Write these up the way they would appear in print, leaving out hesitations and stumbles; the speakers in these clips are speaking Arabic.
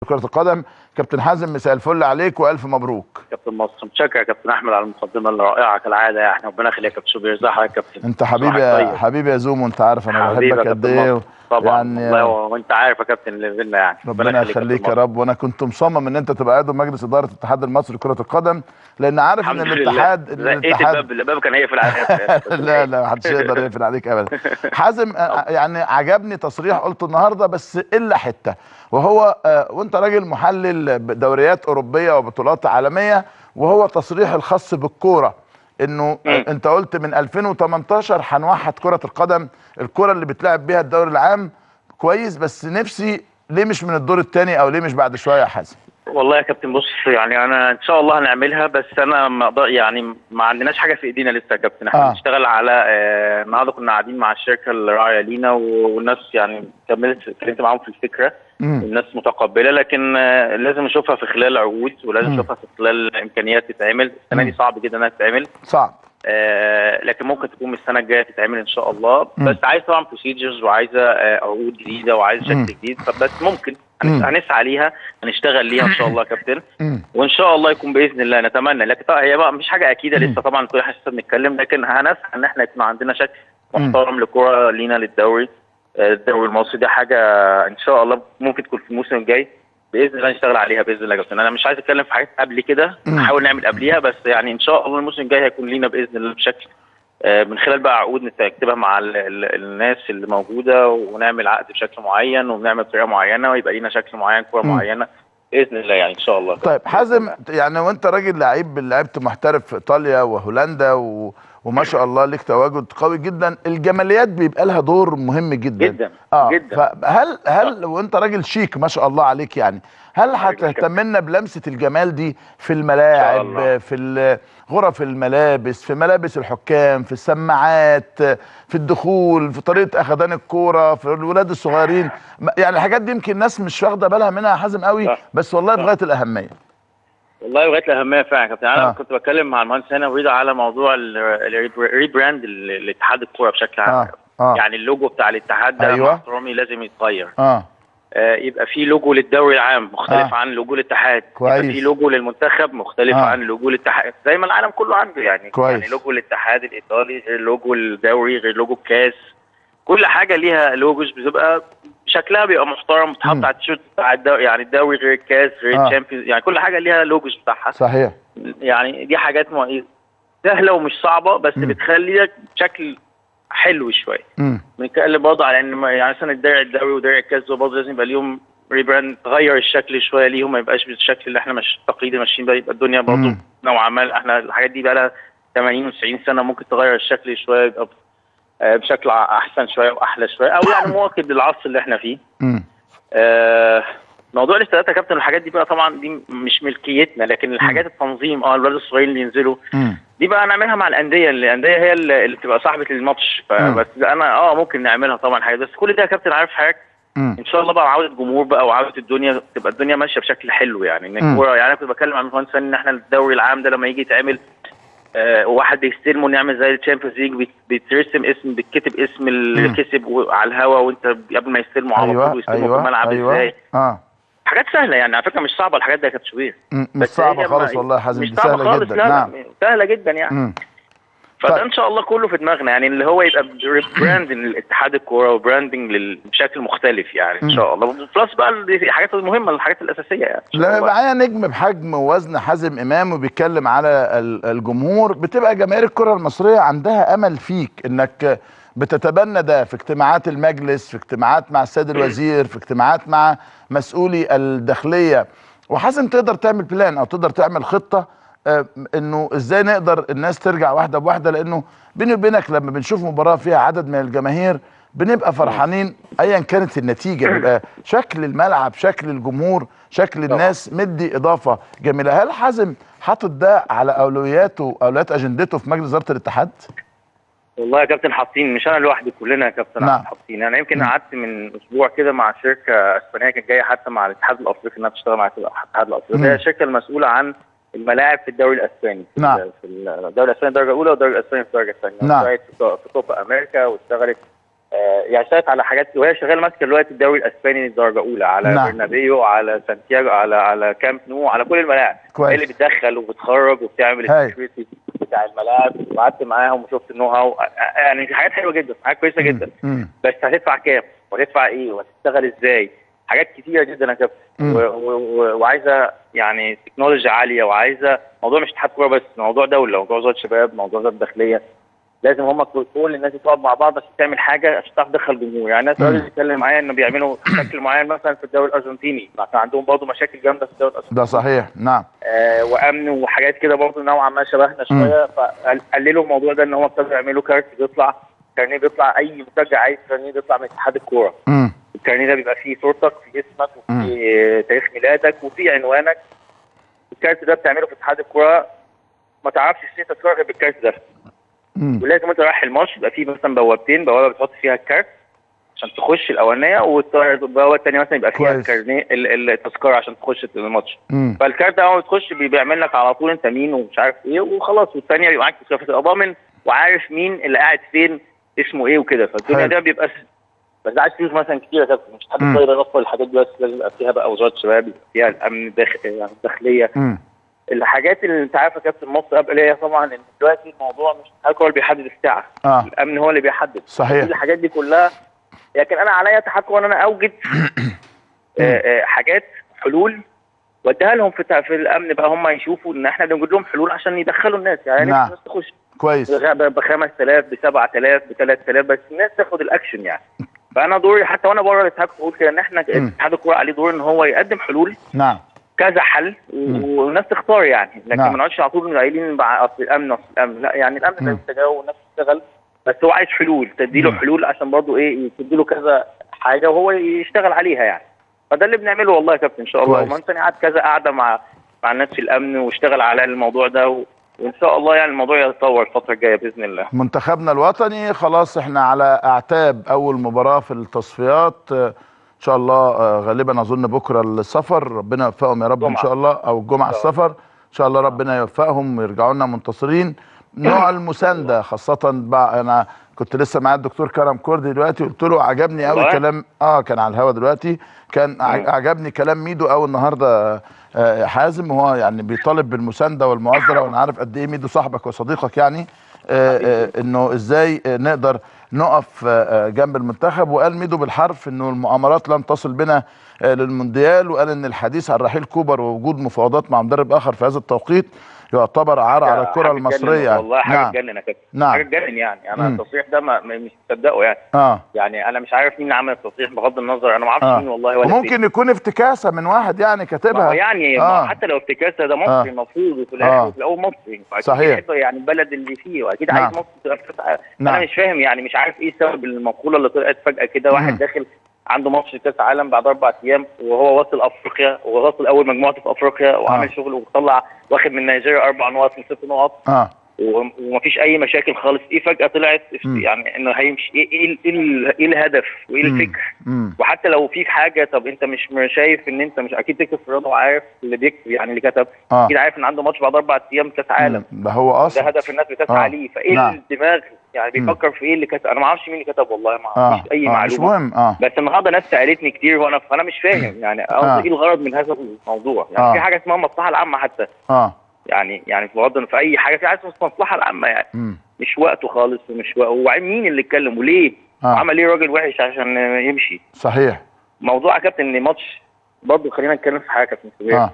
كرة القدم. كابتن حازم، مساء الفل عليك والف مبروك. كابتن مصر، متشكر يا كابتن احمد على المقدمه الرائعه كالعاده. يعني ربنا يخليك يا كابتن شوبير. ازي حضرتك يا كابتن؟ انت حبيبي يا زومو، انت عارف انا بحبك قد ايه. طبعا يعني والله، وانت عارف يا كابتن اللي بينا. يعني ربنا يخليك يا رب. وانا كنت مصمم ان انت تبقى عضو مجلس اداره الاتحاد المصري لكره القدم، لان عارف ان الاتحاد الباب كان هيقفل عليا. لا لا، محدش يقدر يقفل عليك ابدا. حازم، يعني عجبني تصريح قلته النهارده بس الا حته، وهو وانت راجل محلل دوريات اوروبيه وبطولات عالميه، وهو تصريح الخاص بالكوره، انه انت قلت من 2018 هنوحد كره القدم، الكره اللي بتلعب بيها الدوري العام كويس، بس نفسي ليه مش من الدور الثاني او ليه مش بعد شويه يا حازم؟ والله يا كابتن بص، يعني انا ان شاء الله هنعملها، بس انا ما اقدر، يعني ما عندناش حاجه في ايدينا لسه يا كابتن. احنا بنشتغل على النهارده كنا قاعدين مع الشركه الراعيه لينا، والناس يعني اتكلمت معاهم في الفكره. الناس متقبله، لكن لازم نشوفها في خلال عقود، ولازم نشوفها في خلال امكانيات تتعمل. السنه دي صعب جدا انها تتعمل، صعب، لكن ممكن تكون من السنه الجايه تتعمل ان شاء الله. بس عايز طبعا بروسيجرز، وعايزه عقود جديده، وعايزه شكل جديد. فبس ممكن هنسعى ليها، هنشتغل ليها ان شاء الله يا كابتن، وان شاء الله يكون باذن الله. نتمنى، لكن طبعا هي بقى مش حاجه اكيده لسه طبعا، كل حاجه لسه بنتكلم، لكن هنسعى ان احنا يكون عندنا شكل محترم لكره لينا للدوري. الدوري المصري ده حاجه ان شاء الله ممكن تكون في الموسم الجاي باذن الله نشتغل عليها باذن الله يا كابتن. انا مش عايز اتكلم في حاجات قبل كده، نحاول نعمل قبليها، بس يعني ان شاء الله الموسم الجاي هيكون لينا باذن الله بشكل من خلال بقى عقود نكتبها مع الناس اللي موجوده، ونعمل عقد بشكل معين، ونعمل بطريقه معينه، ويبقى لينا شكل معين، كوره معينه باذن الله يعني ان شاء الله. طيب حازم، يعني وانت راجل لعبت محترف في ايطاليا وهولندا وما شاء الله ليك تواجد قوي جدا، الجماليات بيبقى لها دور مهم جدا جدا جدا. فهل وانت راجل شيك ما شاء الله عليك، يعني هل هتهتم لنا بلمسه الجمال دي في الملاعب، في غرف الملابس، في ملابس الحكام، في السماعات، في الدخول، في طريقه اخدان الكوره، في الولاد الصغيرين؟ يعني الحاجات دي يمكن الناس مش واخده بالها منها يا حازم قوي، بس والله في غايه الاهميه. والله لغايه الاهميه فعلا يا كابتن. انا كنت بتكلم مع المهندس هنا وريده على موضوع الريبراند لاتحاد الكوره بشكل عام. يعني اللوجو بتاع الاتحاد ده مع احترامي لازم يتغير. يبقى في لوجو للدوري العام مختلف عن لوجو الاتحاد، يبقى في لوجو للمنتخب مختلف عن لوجو الاتحاد، زي ما العالم كله عنده يعني. يعني لوجو الاتحاد الايطالي غير لوجو الدوري غير لوجو الكاس. كل حاجه ليها لوجوز بتبقى شكلها بيبقى محترم، بتحط على التيشيرت بتاع الدوري، يعني الدوري غير الكاس غير الشامبيونز، يعني كل حاجه ليها لوجوز بتاعها. صحيح. يعني دي حاجات سهله ومش صعبه، بس بتخلي لك شكل حلو شويه. بنتكلم برضه على ان يعني مثلا الدوري ودرع الكاس برضه لازم يبقى ليهم ريبراند، تغير الشكل شويه ليهم، ما يبقاش بالشكل اللي احنا مش تقليدي ماشيين بقى، يبقى الدنيا برضه نوعا ما. احنا الحاجات دي بقى لها 80 و90 سنه، ممكن تغير الشكل شويه يبقى بشكل احسن شويه واحلى شويه، او يعني مواكب للعصر اللي احنا فيه. موضوع الاستادات يا كابتن، الحاجات دي بقى طبعا دي مش ملكيتنا، لكن الحاجات التنظيم الولاد الصغيرين اللي ينزلوا دي بقى نعملها مع الانديه. الانديه هي اللي بتبقى صاحبه الماتش، فبس انا ممكن نعملها طبعا حاجات، بس كل ده يا كابتن عارف حضرتك ان شاء الله بقى عوده جمهور بقى وعوده الدنيا، تبقى الدنيا ماشيه بشكل حلو. يعني ان الكوره، يعني انا كنت بتكلم عن المهندس ان احنا الدوري العام ده لما يجي يتعمل وواحد بيستلمه، نعمل زي الشامبيونز ليج، بيترسم اسم، بيتكتب اسم اللي كسب على الهوا، وانت قبل ما يستلمه على طول ويستلمه في الملعب ازاي. حاجات سهله يعني، على فكره مش صعبه الحاجات دي يا كابتن شوبير. مش صعبه خالص والله يا حازم، مش صعبه خالص، لا نعم. سهله جدا يعني. فده ان شاء الله كله في دماغنا، يعني اللي هو يبقى براندنج لاتحاد الكوره، وبراندنج بشكل مختلف يعني ان شاء الله. بلس بقى الحاجات المهمه، الحاجات الاساسيه يعني. لما معايا نجم بحجم ووزن حازم امام وبيتكلم على الجمهور، بتبقى جماهير الكره المصريه عندها امل فيك، انك بتتبنى ده في اجتماعات المجلس، في اجتماعات مع السيد الوزير، في اجتماعات مع مسؤولي الداخليه. وحازم تقدر تعمل بلان او تقدر تعمل خطه انه ازاي نقدر الناس ترجع واحده بواحده، لانه بيني وبينك لما بنشوف مباراه فيها عدد من الجماهير بنبقى فرحانين ايا كانت النتيجه، بيبقى شكل الملعب، شكل الجمهور، شكل الناس مدي اضافه جميله. هل حازم حاطط ده على اولويات اجندته في مجلس اداره الاتحاد؟ والله يا كابتن حاطين، مش انا لوحدي، كلنا يا كابتن حاطين. انا يمكن قعدت من اسبوع كده مع شركه اسبانيه كانت جايه حتى مع الاتحاد الافريقي انها تشتغل مع الاتحاد الافريقي. هي الشركه المسؤوله عن الملاعب في الدوري الاسباني، في الدوري الاسباني الدرجه الاولى، والدوري الاسباني في الدرجه الثانيه. اشتغلت في كوبا امريكا، واشتغلت يعني اشتغلت على حاجات، وهي شغاله ماسكه دلوقتي الدوري الاسباني درجه اولى، على نعم. برنابيو، على سانتياغو، على كامب نو، على كل الملاعب. كويس. هي اللي بتدخل وبتخرج وبتعمل السكيورتي بتاع الملاعب، وقعدت معاهم وشفت النو هاو. يعني في حاجات حلوه جدا، حاجات كويسه جدا. بس هتدفع كام وهتدفع ايه وهتشتغل ازاي؟ حاجات كتيره جدا يا كابتن، وعايزه يعني تكنولوجيا عاليه، وعايزه موضوع مش اتحاد كوره بس، موضوع دوله، موضوع وزاره الشباب، موضوع وزاره الداخليه. لازم هم كل الناس تقعد مع بعض عشان تعمل حاجه عشان تعرف تدخل جمهور. يعني الناس راجل بيتكلم معايا انه بيعملوا شكل معين مثلا في الدوري الارجنتيني، عشان عندهم برضه مشاكل جامده في الدوري الارجنتيني. ده صحيح. نعم. وامن وحاجات كده برضه نوعا ما شبهنا شويه. فقللوا الموضوع ده، ان هم ابتدوا يعملوا كارت بيطلع، كارنيه بيطلع، اي مشجع عايز كارنيه بيطلع من اتحاد الكوره. الكارنيه ده بيبقى فيه صورتك، في اسمك، وفي تاريخ ميلادك، وفي عنوانك. الكارت ده بتعمله في اتحاد الكوره، ما تعرفش تشتري تذكره غير بالكارت ده. ولازم انت رايح الماتش يبقى فيه مثلا بوابتين، بوابه بتحط فيها الكارت عشان تخش الاولانيه، والبوابه الثانيه مثلا يبقى فيها الكارنيه التذكره عشان تخش الماتش. فالكارت ده اول ما تخش بيعمل لك على طول انت مين ومش عارف ايه وخلاص، والثانيه بيبقى معاك تذكره، فتبقى ضامن وعارف مين اللي قاعد فين، اسمه ايه وكده. فالدنيا ده بيبقى بس عايز فلوس مثلا كتير يا كابتن، مش حد يقدر يوفر الحاجات دي، بس لازم يبقى فيها بقى وزاره الشباب، يبقى فيها الامن يعني الداخليه. الحاجات اللي انت عارف يا كابتن مصر قبل ايه طبعا، ان دلوقتي الموضوع مش الاتحاد هو اللي بيحدد الساعه. الامن هو اللي بيحدد. صحيح. الحاجات دي كلها، لكن انا عليا تحكم ان انا اوجد حاجات، حلول، واديها لهم في الامن بقى، هم يشوفوا ان احنا بنوجد لهم حلول عشان يدخلوا الناس. يعني نعم. الناس تخش كويس ب 5000 ب 7000 ب 3000، بس الناس تاخد الاكشن يعني. فانا دوري حتى وانا بره الاتحاد بقول كده، ان احنا اتحاد الكوره عليه دور ان هو يقدم حلول. نعم. كذا حل، والناس تختار يعني، لكن ما نقعدش على طول قايلين اصل الامن اصل الامن. لا، يعني الامن لازم يتجاوب والناس تشتغل، بس هو عايز حلول، تديله حلول عشان برضه ايه، تديله كذا حاجه وهو يشتغل عليها يعني. فده اللي بنعمله والله يا كابتن ان شاء الله. وما انت قعد كذا قاعده مع الناس في الامن واشتغل على الموضوع ده، وان شاء الله يعني الموضوع يتطور الفتره الجايه باذن الله. منتخبنا الوطني خلاص احنا على اعتاب اول مباراه في التصفيات ان شاء الله. غالبا اظن بكره السفر، ربنا يوفقهم يا رب ان شاء الله، او الجمعه السفر ان شاء الله، ربنا يوفقهم ويرجعوا لنا منتصرين. نوع المسانده خاصه بقى، انا كنت لسه مع الدكتور كرم كردي دلوقتي، قلت له عجبني قوي كلام كان على الهوا دلوقتي، كان عجبني كلام ميدو قوي النهارده. حازم هو يعني بيطالب بالمسانده والمؤازره، وانا عارف قد ايه ميدو صاحبك وصديقك يعني، انه ازاي نقدر نقف جنب المنتخب. وقال ميدو بالحرف انه المؤامرات لن تصل بنا للمونديال، وقال ان الحديث عن رحيل كوبر ووجود مفاوضات مع مدرب اخر في هذا التوقيت يعتبر عار على الكره المصريه. والله حاجه تجنن يا كابتن، حاجه تجنن يعني. انا التصريح ده مش مصدقه يعني. يعني انا مش عارف مين اللي عمل التصريح، بغض النظر انا ما اعرفش مين والله، ولا وممكن يكون افتكاسه من واحد يعني كاتبها. يعني حتى لو افتكاسه، ده مصري المفروض، وفي الاخر وفي الاول مصري، صحيح. يحب يعني البلد اللي فيه، واكيد عايز مصر تبقى انا مش فاهم يعني، مش عارف ايه سبب المقوله اللي طلعت فجاه كده. واحد داخل عنده ماتش كاس عالم بعد 4 ايام، وهو واصل افريقيا، وواصل اول مجموعته في افريقيا، وعامل شغل، وطلع واخد من نيجيريا 4 نقط من 6 نقط، ومفيش اي مشاكل خالص. ايه فجاه طلعت يعني انه هيمشي؟ ايه الهدف وايه الفكر؟ وحتى لو في حاجه، طب انت مش شايف ان انت مش اكيد تكتب في الرياضه، وعارف اللي بيكتب يعني اللي كتب اكيد عارف ان عنده ماتش بعد 4 ايام كاس عالم، ده هو اصلا ده هدف الناس بتسعى ليه. فايه الدماغ يعني بيفكر في ايه اللي كتب؟ انا ما اعرفش مين اللي كتب والله، ما عنديش اي معلومه، مش مهم. بس النهارده ناس سالتني كتير، فانا مش فاهم يعني قصدي ايه الغرض من هذا الموضوع يعني. في حاجه اسمها المصلحه العامه حتى يعني في اي حاجه في حاجه اسمها المصلحه العامه يعني. مش وقته خالص، ومش ومين اللي اتكلم وليه وعمل ايه راجل وحش عشان يمشي. صحيح. موضوع يا كابتن ان ماتش برضه، خلينا نتكلم في حاجه كابتن كبير،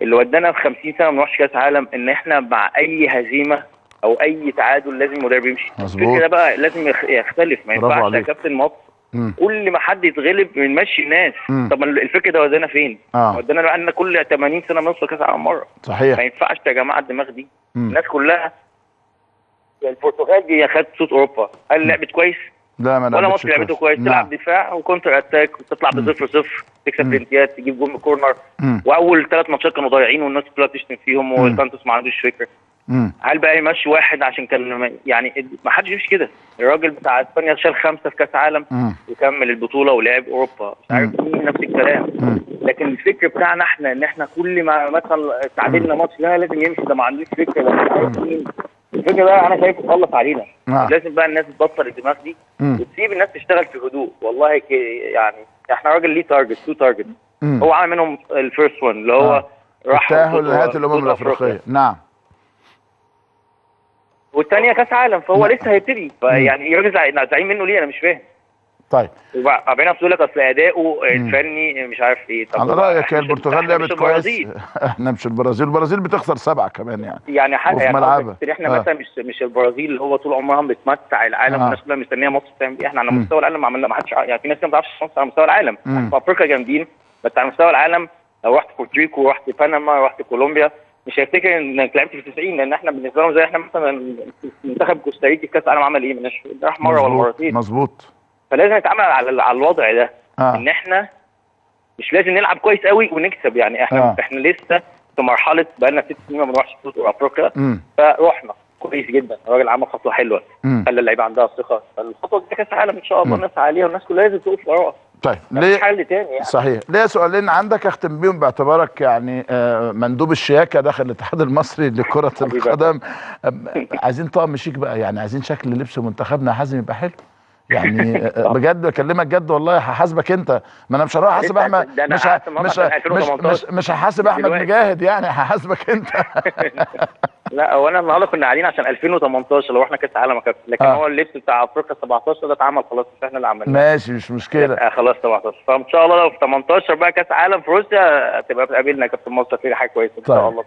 اللي ودانا في 50 سنه ما نروحش كاس عالم، ان احنا مع اي هزيمه او اي تعادل لازم المدرب يمشي. الفكر ده بقى لازم يختلف، ما ينفعش يا كابتن مصر كل ما حد يتغلب بنمشي الناس. طب الفكر ده ودانا فين؟ ودانا بقى كل 80 سنه بنوصل كاس عالم مره. صحيح. ما ينفعش يا جماعه الدماغ دي. الناس كلها البرتغال دي خدت صوت اوروبا، هل لعبت كويس؟ لا، ما ولا مصر لعبته كويس. تلعب دفاع وكونتر اتاك، وتطلع ب0-0، تكسب بلنتيات، تجيب جول من كورنر. واول 3 ماتشات كانوا ضايعين والناس كلها بتشتم فيهم، وسانتوس ما عندوش فكره. هل بقى يمشي واحد عشان كان يعني ما حدش يمشي كده؟ الراجل بتاع اسبانيا شال 5 في كاس عالم وكمل البطوله ولعب اوروبا، مش عارف مين نفس الكلام. لكن الفكر بتاعنا احنا ان احنا كل ما مثلا تعادلنا ماتش لا لازم يمشي، ده ما عندوش فكره، ده مش عارف مين. الفكره بقى انا شايف تخلص علينا. نعم. لازم بقى الناس تبطل الدماغ دي وتسيب الناس تشتغل في هدوء. والله يعني احنا راجل ليه تارجت، 2 تارجت. هو عامل منهم الفيرست وان اللي هو راح التأهل لنهائي الامم الافريقيه. نعم. والثانيه كاس عالم، فهو لسه هيبتدي. فيعني الراجل زعيم منه ليه؟ انا مش فاهم. طيب وبعدين بتقول لك اصل اداؤه الفني مش عارف ايه. طب على رايك البرتغال لعبت كويس. احنا مش البرازيل بتخسر 7 كمان يعني وفي ملعبها. احنا مثلا مش البرازيل اللي هو طول عمرها بتمتع العالم والناس كلها مستنيه مصر تعمل ايه. احنا على مستوى العالم ما عملنا، ما حدش يعني في ناس ما بتعرفش مصر على مستوى العالم. في افريقيا جامدين بس على مستوى العالم لو رحت بورتريكو، رحت بنما، رحت كولومبيا، مش هيفتكر انك لعبت في 90، لان احنا بالنسبه لهم زي احنا مثلا منتخب كوستاريكا في كاس العالم عمل ايه؟ مش راح مره ولا مرتين. مظبوط. فلازم نتعامل على الوضع ده. ان احنا مش لازم نلعب كويس قوي ونكسب. يعني احنا لسه في مرحله بقى لنا 6 سنين ما بنروحش بطوله افريقيا. فروحنا كويس جدا، الراجل عمل خطوه حلوه، خلى اللعيبه عندها ثقه. فالخطوه دي كاس العالم ان شاء الله نسعى عليها، والناس كلها لازم تقف وراها. طيب ليه حل تاني يعني. صحيح. ليه سؤالين عندك اختم بيهم باعتبارك يعني مندوب الشياكه داخل الاتحاد المصري لكره القدم. عايزين طقم شيك بقى، يعني عايزين شكل لبس منتخبنا حازم يبقى حلو يعني. بجد بكلمك جد والله. هحاسبك انت، ما انا مش هروح احاسب احمد، مش هحاسب احمد مجاهد يعني، هحاسبك انت. لا هو انا النهارده كنا قاعدين عشان 2018 لو احنا كاس عالم لكن هو اللبس بتاع افريقيا 17 ده اتعمل خلاص، مش احنا اللي عملناه. ماشي مش مشكله. خلاص 17. فان شاء الله لو في 18 بقى كاس عالم في روسيا تبقى بتقابلنا يا كابتن مصر في حاجه كويسه ان شاء الله.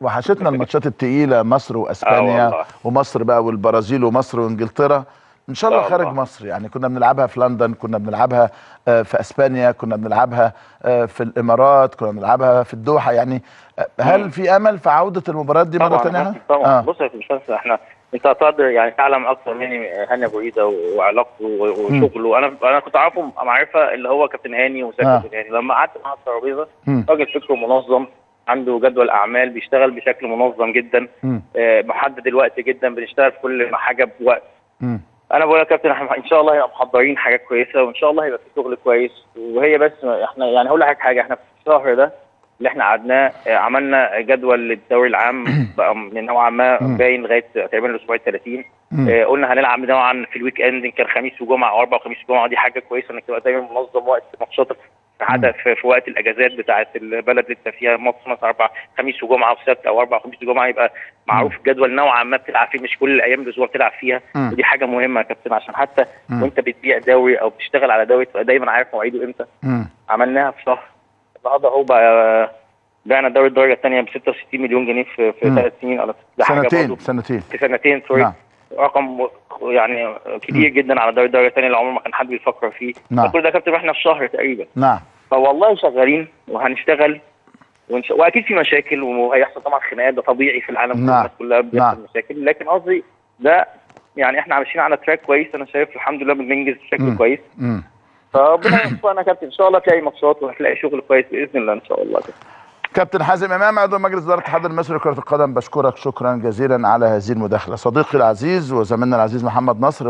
وحشتنا الماتشات الثقيله، مصر واسبانيا ومصر بقى والبرازيل ومصر وانجلترا ان شاء الله خارج مصر. يعني كنا بنلعبها في لندن، كنا بنلعبها في اسبانيا، كنا بنلعبها في الامارات، كنا بنلعبها في الدوحه. يعني هل في امل في عوده المباريات دي مره ثانيه؟ طبعا. بص يا باشمهندس، انت هتقدر يعني تعلم اكثر مني هاني ابو ريده وعلاقته وشغله. انا كنت عارفه معرفه اللي هو كابتن هاني وكابتن هاني. لما قعدت معاه على الترابيزه راجل فكره منظم، عنده جدول اعمال، بيشتغل بشكل منظم جدا، محدد الوقت جدا، بنشتغل في كل حاجه بوقت. انا بقول يا كابتن احنا ان شاء الله هيبقى محضرين حاجات كويسه، وان شاء الله هيبقى في شغل كويس. وهي بس احنا يعني هقول لك حاجه، احنا في الشهر ده اللي احنا قعدناه عملنا جدول للدوري العام بقى من نوعا ما باين لغايه تقريبا الاسبوع ال 30. قلنا هنلعب نوعا في الويك اند، ان كان خميس وجمعه او اربع وخميس وجمعه. دي حاجه كويسه انك تبقى دايما منظم وقت ماتشاتك في وقت الاجازات بتاعه البلد اللي انت فيها. ماتش مثلا اربع خميس وجمعه وسبت، او اربع وخميس وجمعه، يبقى معروف الجدول نوعا ما بتلعب فيه، مش كل الايام الاسبوع بتلعب فيها. ودي حاجه مهمه يا كابتن، عشان حتى وانت بتبيع دوري او بتشتغل على دوري تبقى دايما عارف مواعيده امتى. عملناها في شهر. النهارده هو بقى بعنا دوري الدرجه الثانيه ب 66 مليون جنيه في 3 سنين او سنتين سوري. رقم يعني كبير جدا على دوري الدرجه الثانيه اللي عمر ما كان حد بيفكر فيه. كل ده يا كابتن احنا في شهر تقريبا. فوالله شغالين وهنشتغل واكيد في مشاكل وهيحصل طبعا خناقات، ده طبيعي في العالم. الناس كلها بيحصل مشاكل، لكن قصدي ده يعني احنا ماشيين على تراك كويس. انا شايف الحمد لله بننجز بشكل كويس. فربنا يوفقنا يا كابتن ان شاء الله. تلاقي ماتشات وهتلاقي شغل كويس باذن الله ان شاء الله. كابتن حازم امام عضو مجلس اداره الاتحاد المصري لكره القدم، بشكرك شكرا جزيلا على هذه المداخله. صديقي العزيز وزميلنا العزيز محمد نصر.